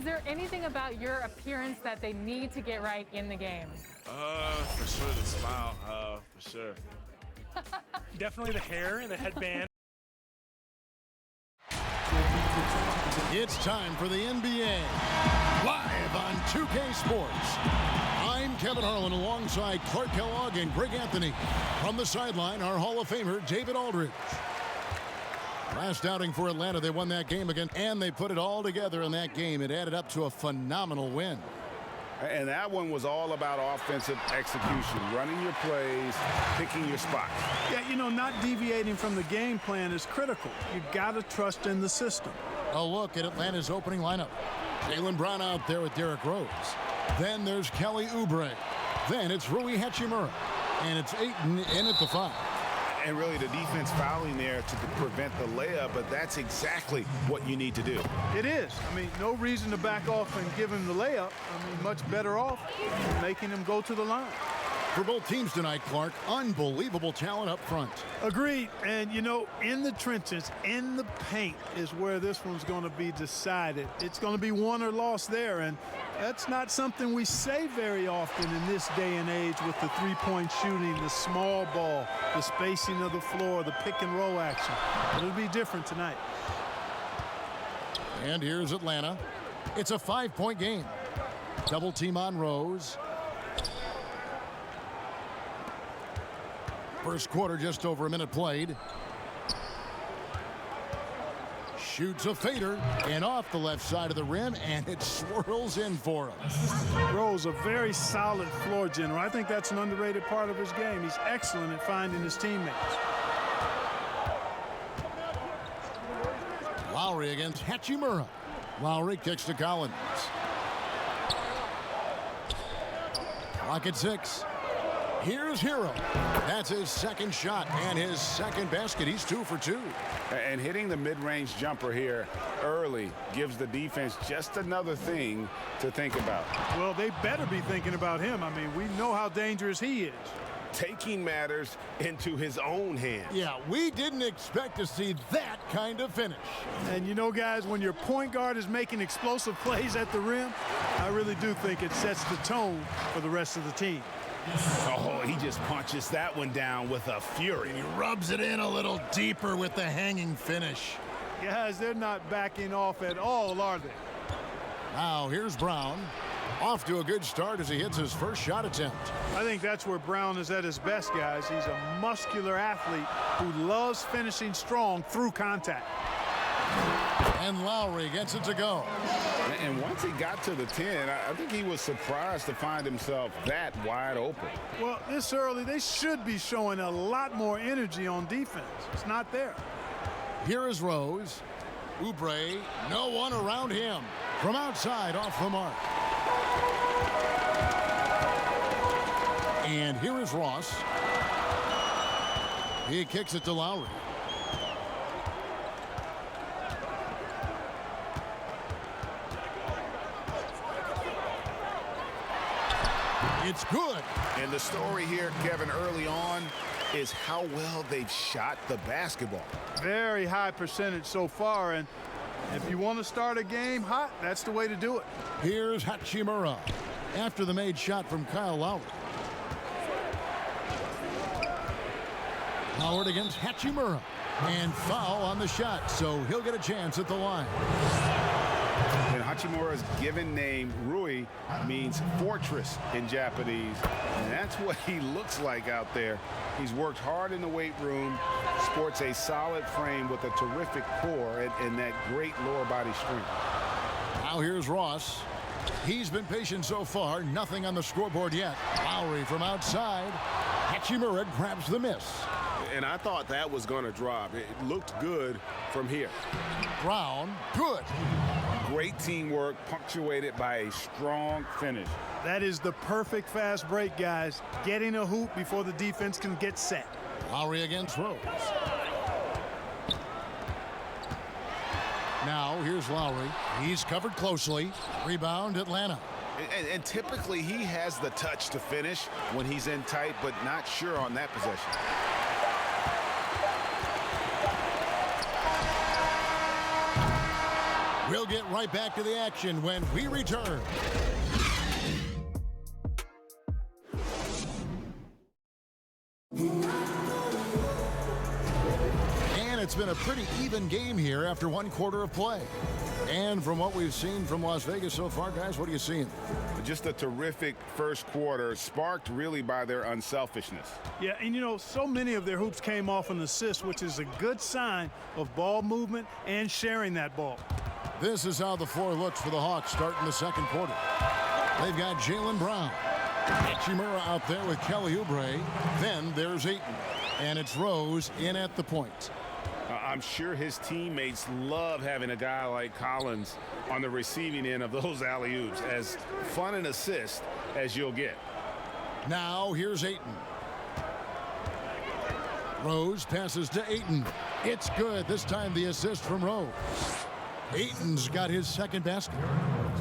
there anything about your appearance that they need to get right in the game? For sure the smile, for sure. Definitely the hair and the headband. It's time for the NBA, live on 2K Sports. I'm Kevin Harlan alongside Clark Kellogg and Greg Anthony. From the sideline, our Hall of Famer, David Aldridge. Last outing for Atlanta, they won that game again, and they put it all together in that game. It added up to a phenomenal win. And that one was all about offensive execution, running your plays, picking your spots. Yeah, you know, not deviating from the game plan is critical. You've got to trust in the system. A look at Atlanta's opening lineup. Jaylen Brown out there with Derrick Rose. Then there's Kelly Oubre. Then it's Rui Hachimura. And it's Ayton in at the 5. And really the defense fouling there to prevent the layup, but that's exactly what you need to do. It is. I mean, no reason to back off and give him the layup. I mean, much better off making him go to the line. For both teams tonight, Clark, unbelievable talent up front. Agreed. And, you know, in the trenches, in the paint is where this one's going to be decided. It's going to be won or lost there, and that's not something we say very often in this day and age with the three-point shooting, the small ball, the spacing of the floor, the pick-and-roll action. It'll be different tonight. And here's Atlanta. It's a 5-point game. Double team on Rose. First quarter, just over a minute played. Shoots a fader and off the left side of the rim, and it swirls in for him. Rose, a very solid floor general. I think that's an underrated part of his game. He's excellent at finding his teammates. Lowry against Hachimura. Lowry kicks to Collins. Clock at 6. Here's Hero. That's his second shot and his second basket. He's 2 for 2. And hitting the mid-range jumper here early gives the defense just another thing to think about. Well, they better be thinking about him. I mean, we know how dangerous he is. Taking matters into his own hands. Yeah, we didn't expect to see that kind of finish. And you know, guys, when your point guard is making explosive plays at the rim, I really do think it sets the tone for the rest of the team. Oh, he just punches that one down with a fury. He rubs it in a little deeper with the hanging finish. Guys, they're not backing off at all, are they? Now here's Brown. Off to a good start as he hits his first shot attempt. I think that's where Brown is at his best, guys. He's a muscular athlete who loves finishing strong through contact. And Lowry gets it to go. And once he got to the 10, I think he was surprised to find himself that wide open. Well, this early, they should be showing a lot more energy on defense. It's not there. Here is Rose. Oubre, no one around him. From outside, off the mark. And here is Ross. He kicks it to Lowry. It's good. And the story here, Kevin, early on is how well they've shot the basketball. Very high percentage so far, and if you want to start a game hot, that's the way to do it. Here's Hachimura after the made shot from Kyle Lowry. Howard against Hachimura, and foul on the shot, so he'll get a chance at the line. And Hachimura's given name, Rui, means fortress in Japanese. And that's what he looks like out there. He's worked hard in the weight room, sports a solid frame with a terrific core and that great lower body strength. Now here's Ross. He's been patient so far, nothing on the scoreboard yet. Lowry from outside. Hachimura grabs the miss. And I thought that was going to drop. It looked good from here. Brown, good. Great teamwork, punctuated by a strong finish. That is the perfect fast break, guys. Getting a hoop before the defense can get set. Lowry against Rose. Now here's Lowry. He's covered closely. Rebound Atlanta. And typically he has the touch to finish when he's in tight, but not sure on that possession. We'll get right back to the action when we return. And it's been a pretty even game here after one quarter of play. And from what we've seen from Las Vegas so far, guys, what are you seeing? Just a terrific first quarter, sparked really by their unselfishness. Yeah, and you know, so many of their hoops came off an assist, which is a good sign of ball movement and sharing that ball. This is how the floor looks for the Hawks starting the second quarter. They've got Jaylen Brown. Hachimura out there with Kelly Oubre. Then there's Ayton. And it's Rose in at the point. I'm sure his teammates love having a guy like Collins on the receiving end of those alley-oops. As fun an assist as you'll get. Now here's Ayton. Rose passes to Ayton. It's good. This time the assist from Rose. Ayton's got his second basket.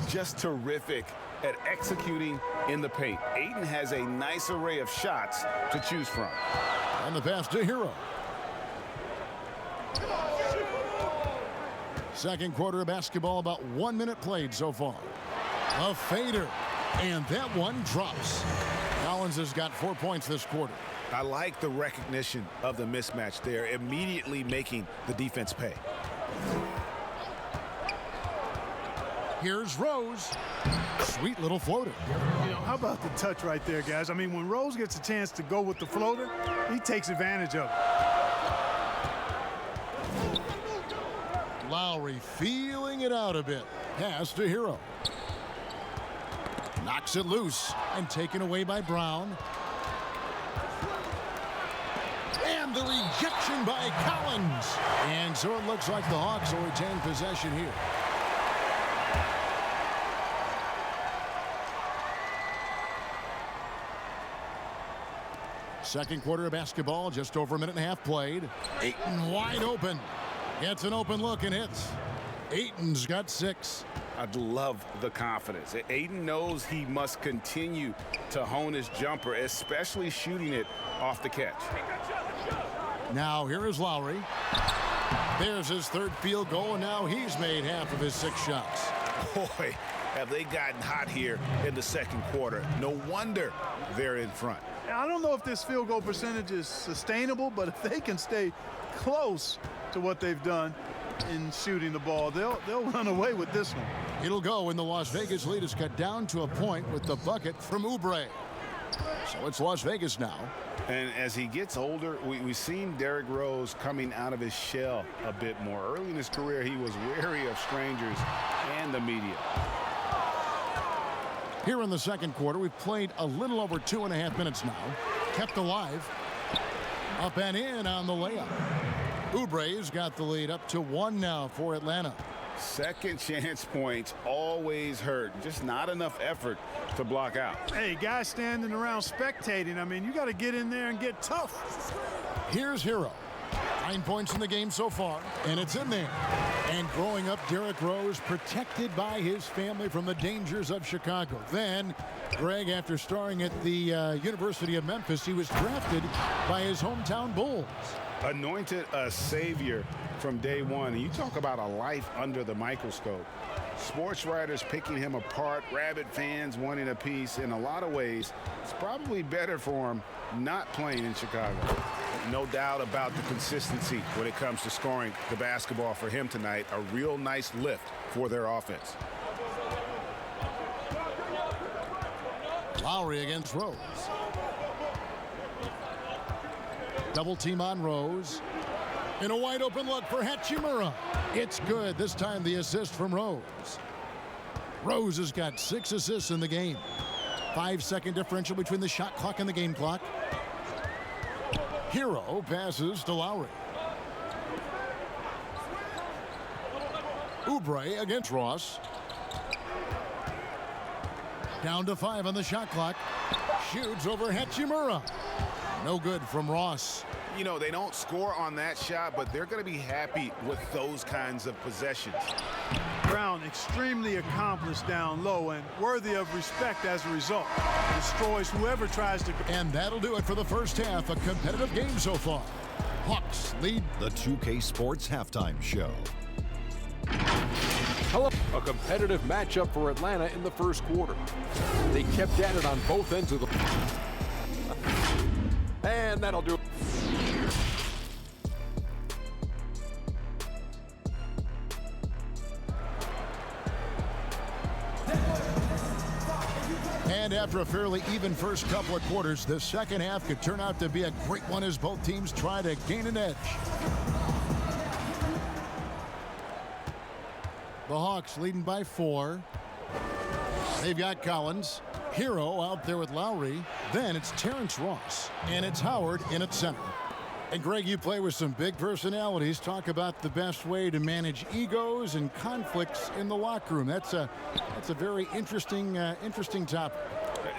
Just terrific at executing in the paint. Ayton has a nice array of shots to choose from. And the pass to Hero. Second quarter of basketball, about 1 minute played so far. A fader, and that one drops. Collins has got 4 points this quarter. I like the recognition of the mismatch there, immediately making the defense pay. Here's Rose. Sweet little floater. You know, how about the touch right there, guys? I mean, when Rose gets a chance to go with the floater, he takes advantage of it. Lowry feeling it out a bit. Pass to Hero. Knocks it loose and taken away by Brown. And the rejection by Collins. And so it looks like the Hawks will retain possession here. Second quarter of basketball, just over a minute and a half played. Ayton wide open. Gets an open look and hits. Ayton's got 6. I love the confidence. Ayton knows he must continue to hone his jumper, especially shooting it off the catch. Now here is Lowry. There's his third field goal, and now he's made half of his 6 shots. Boy, have they gotten hot here in the second quarter. No wonder they're in front. I don't know if this field goal percentage is sustainable, but if they can stay close to what they've done in shooting the ball, they'll run away with this one. It'll go, and the Las Vegas lead is cut down to a point with the bucket from Oubre. So it's Las Vegas now. And as he gets older, we've seen Derrick Rose coming out of his shell a bit more. Early in his career, he was wary of strangers and the media. Here in the second quarter, we've played a little over 2.5 minutes now. Kept alive. Up and in on the layup. Oubre's got the lead up to 1 now for Atlanta. Second chance points always hurt. Just not enough effort to block out. Hey, guys standing around spectating, I mean, you got to get in there and get tough. Here's Hero. 9 points in the game so far, and it's in there. And growing up, Derrick Rose protected by his family from the dangers of Chicago. Then, Greg, after starring at the University of Memphis, he was drafted by his hometown Bulls. Anointed a savior from day one. And you talk about a life under the microscope. Sports writers picking him apart, rabid fans wanting a piece. In a lot of ways, it's probably better for him not playing in Chicago. No doubt about the consistency when it comes to scoring the basketball for him tonight. A real nice lift for their offense. Lowry against Rose. Double team on Rose. And a wide open look for Hachimura. It's good. This time the assist from Rose. Rose has got 6 assists in the game. 5-second differential between the shot clock and the game clock. Hero passes to Lowry. Oubre against Ross. Down to 5 on the shot clock. Shoots over Hachimura. No good from Ross. You know, they don't score on that shot, but they're going to be happy with those kinds of possessions. Brown extremely accomplished down low and worthy of respect as a result. Destroys whoever tries to. And that'll do it for the first half. A competitive game so far. Hawks lead the 2K Sports Halftime Show. Hello. A competitive matchup for Atlanta in the first quarter. They kept at it on both ends of the... And that'll do it. And after a fairly even first couple of quarters, the second half could turn out to be a great one as both teams try to gain an edge. The Hawks leading by 4. They've got Collins. Hero out there with Lowry. Then it's Terrence Ross. And it's Howard in at center. And Greg, you play with some big personalities. Talk about the best way to manage egos and conflicts in the locker room. That's a very interesting topic.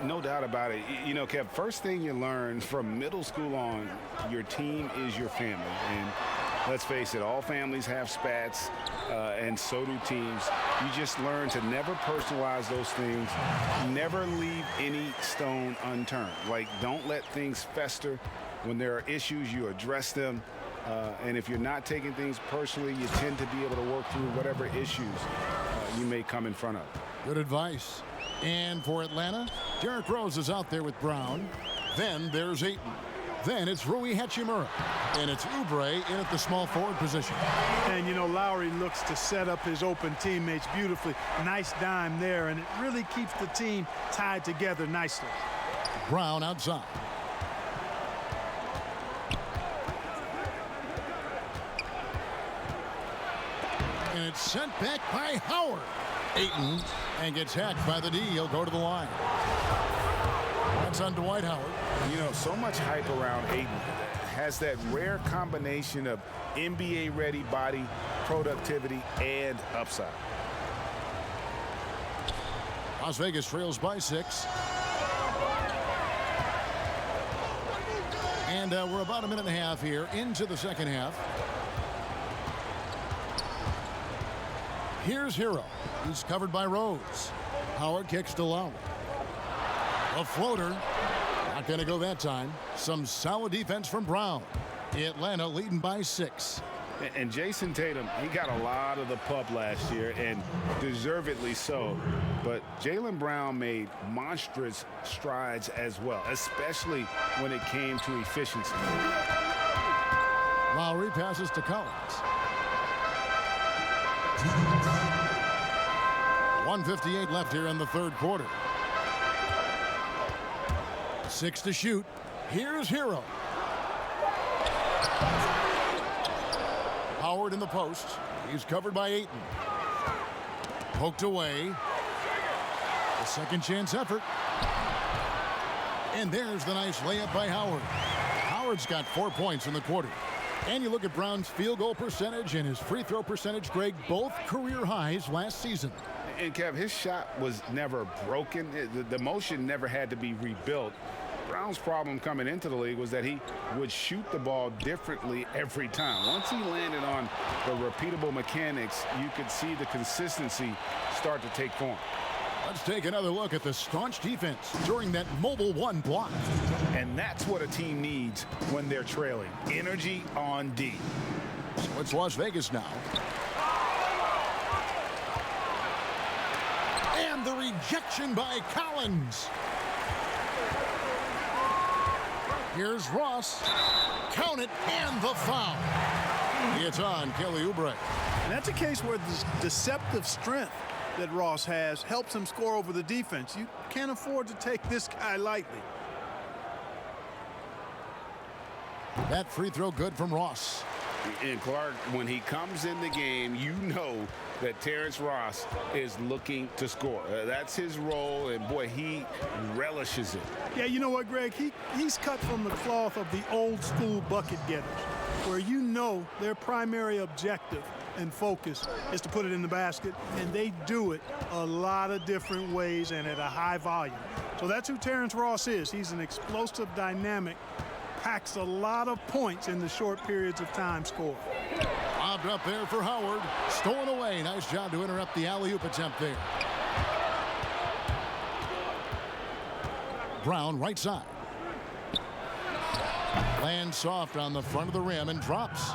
No doubt about it. You know, Kev, first thing you learn from middle school on, your team is your family. And let's face it, all families have spats, and so do teams. You just learn to never personalize those things. Never leave any stone unturned. Like, don't let things fester. When there are issues, you address them. And if you're not taking things personally, you tend to be able to work through whatever issues you may come in front of. Good advice. And for Atlanta, Derrick Rose is out there with Brown. Then there's Ayton. Then it's Rui Hachimura. And it's Oubre in at the small forward position. And, you know, Lowry looks to set up his open teammates beautifully. Nice dime there, and it really keeps the team tied together nicely. Brown outside. And it's sent back by Howard. Ayton, and gets hacked by the D. He'll go to the line. That's on Dwight Howard. You know, so much hype around Ayton. Has that rare combination of NBA-ready body, productivity, and upside. Las Vegas trails by 6. And we're about a minute and a half here into the second half. Here's Hero. He's covered by Rose. Howard kicks to Lowry. A floater. Not going to go that time. Some solid defense from Brown. Atlanta leading by 6. And Jason Tatum, he got a lot of the pub last year, and deservedly so. But Jaylen Brown made monstrous strides as well, especially when it came to efficiency. Lowry passes to Collins. 1:58 left here in the third quarter. 6 to shoot. Here's Hero. Howard in the post. He's covered by Ayton. Poked away. A second chance effort. And there's the nice layup by Howard. Howard's got 4 points in the quarter. And you look at Brown's field goal percentage and his free throw percentage, Greg, both career highs last season. And Kev, his shot was never broken. The motion never had to be rebuilt. Brown's problem coming into the league was that he would shoot the ball differently every time. Once he landed on the repeatable mechanics, you could see the consistency start to take form. Let's take another look at the staunch defense during that mobile 1 block. And that's what a team needs when they're trailing. Energy on D. So it's Las Vegas now. And the rejection by Collins. Here's Ross. Count it, and the foul. It's on Kelly Oubre. And that's a case where the deceptive strength that Ross has helps him score over the defense. You can't afford to take this guy lightly. That free throw good from Ross. And Clark, when he comes in the game, you know that Terrence Ross is looking to score. That's his role, and boy, he relishes it. Yeah, you know what, Greg? He's cut from the cloth of the old school bucket getters, where you know their primary objective and focus is to put it in the basket, and they do it a lot of different ways and at a high volume. So that's who Terrence Ross is. He's an explosive, dynamic, packs a lot of points in the short periods of time scored. Lobbed up there for Howard. Stolen away. Nice job to interrupt the alley-oop attempt there. Brown right side. Lands soft on the front of the rim and drops.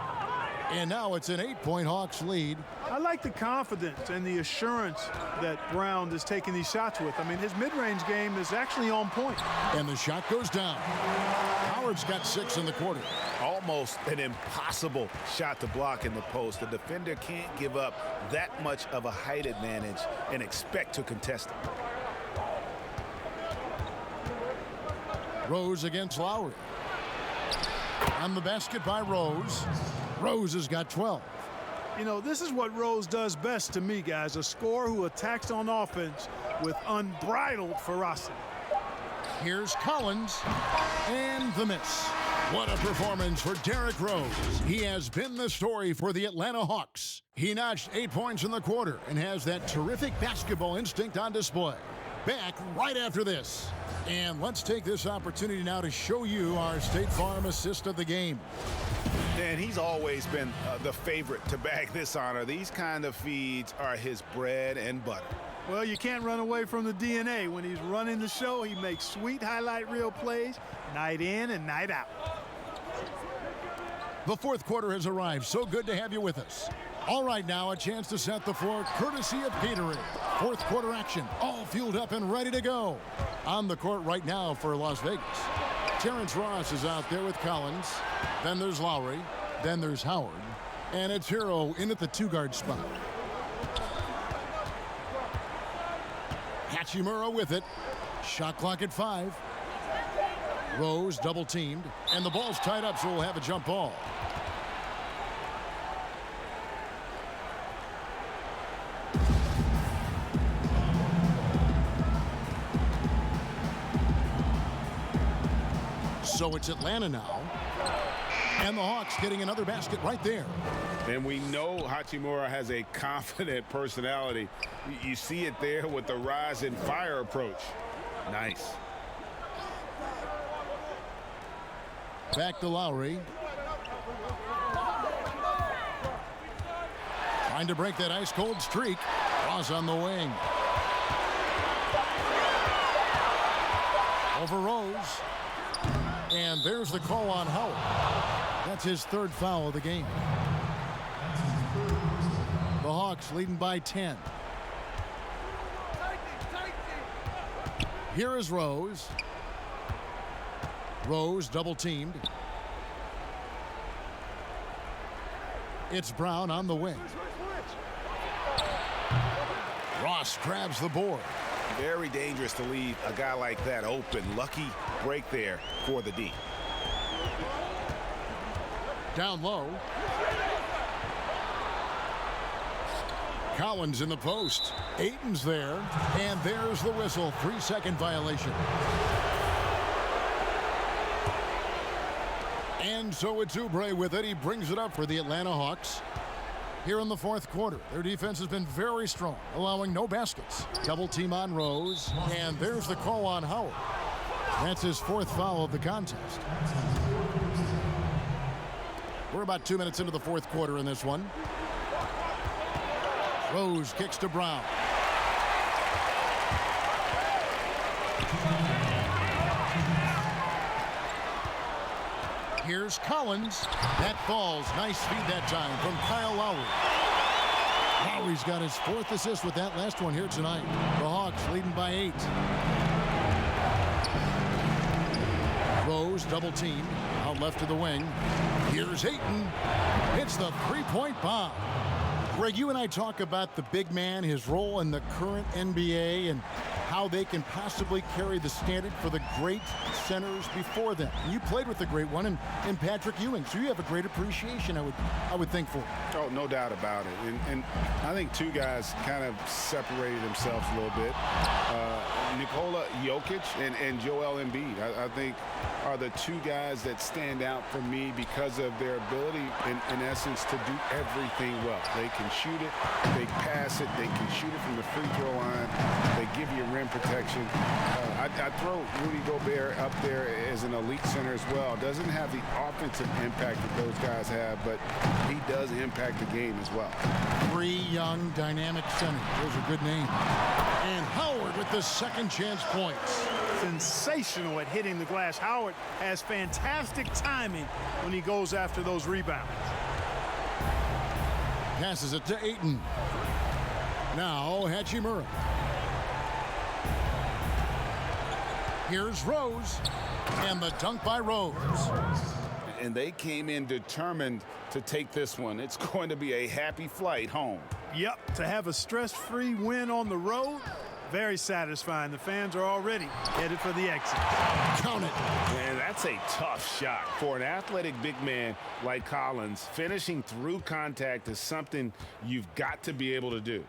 And now it's an 8-point Hawks lead I like the confidence and the assurance that Brown is taking these shots with. I mean, his mid-range game is actually on point. And the shot goes down. Howard's got 6 in the quarter. Almost an impossible shot to block in the post. The defender can't give up that much of a height advantage and expect to contest it. Rose against Lowry. On the basket by Rose. Rose has got 12. You know, this is what Rose does best to me, guys. A scorer who attacks on offense with unbridled ferocity. Here's Collins. And the miss. What a performance for Derrick Rose. He has been the story for the Atlanta Hawks. He notched 8 points in the quarter and has that terrific basketball instinct on display. Back right after this. And let's take this opportunity now to show you our State Farm assist of the game. And he's always been the favorite to bag this honor. These kind of feeds are his bread and butter. Well, you can't run away from the DNA. When he's running the show, he makes sweet highlight reel plays night in and night out. The fourth quarter has arrived. So good to have you with us. All right, now a chance to set the floor courtesy of Gatorade. Fourth quarter action, all fueled up and ready to go. On the court right now for Las Vegas. Terrence Ross is out there with Collins. Then there's Lowry. Then there's Howard. And it's Hero in at the 2-guard spot. Hachimura with it. Shot clock at 5. Rose double teamed. And the ball's tied up, so we'll have a jump ball. So it's Atlanta now. And the Hawks getting another basket right there. And we know Hachimura has a confident personality. You see it there with the rise and fire approach. Nice. Back to Lowry. Trying to break that ice-cold streak. Ross on the wing. Over Rose. And there's the call on Howard. That's his 3rd foul of the game. The Hawks leading by 10. Here is Rose. Rose double teamed. It's Brown on the wing. Ross grabs the board. Very dangerous to leave a guy like that open. Lucky break there for the D. Down low. Collins in the post. Ayton's there. And there's the whistle. 3-second violation. And so it's Oubre with it. He brings it up for the Atlanta Hawks. Here in the fourth quarter, their defense has been very strong, allowing no baskets. Double team on Rose, and there's the call on Howard. That's his 4th foul of the contest. We're about 2 minutes into the fourth quarter in this one. Rose kicks to Brown. Here's Collins. That falls. Nice feed that time from Kyle Lowry. Lowry's got his 4th assist with that last one here tonight. The Hawks leading by 8. Rose double team. Out left to the wing. Here's Ayton. It's the 3-point bomb. Greg, you and I talk about the big man, his role in the current NBA, and how they can possibly carry the standard for the great centers before them. And you played with the great one in Patrick Ewing, so you have a great appreciation, I would think, for him. Oh, no doubt about it. And I think 2 guys kind of separated themselves a little bit. Nikola Jokic and Joel Embiid, I think, are the 2 guys that stand out for me because of their ability, in essence, to do everything well. They can shoot it, they pass it, they can shoot it from the free throw line, they give you rim protection. I throw Rudy Gobert up there as an elite center as well. Doesn't have the offensive impact that those guys have, but he does impact the game as well. 3 young, dynamic centers. Those are good names. And Howard with the 2nd chance points. Sensational at hitting the glass. Howard has fantastic timing when he goes after those rebounds. Passes it to Ayton. Now Hachimura. Here's Rose. And the dunk by Rose. And they came in determined to take this one. It's going to be a happy flight home. Yep, to have a stress-free win on the road, very satisfying. The fans are already headed for the exit. Count it. Man, that's a tough shot. For an athletic big man like Collins, finishing through contact is something you've got to be able to do.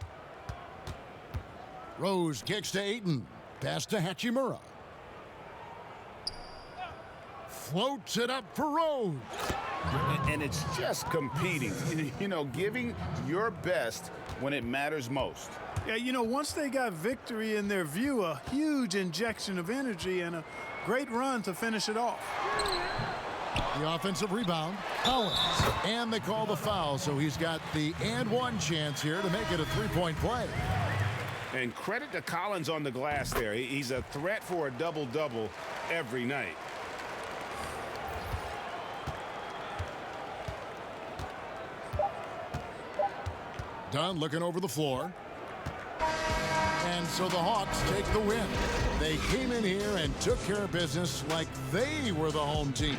Rose kicks to Ayton. Pass to Hachimura. Floats it up for Rose. And it's just competing, you know, giving your best when it matters most. Yeah, you know, once they got victory in their view, a huge injection of energy and a great run to finish it off. The offensive rebound, Collins. And they call the foul, so he's got the and one chance here to make it a three-point play. And credit to Collins on the glass there. He's a threat for a double-double every night. Dunn looking over the floor. And so the Hawks take the win. They came in here and took care of business like they were the home team.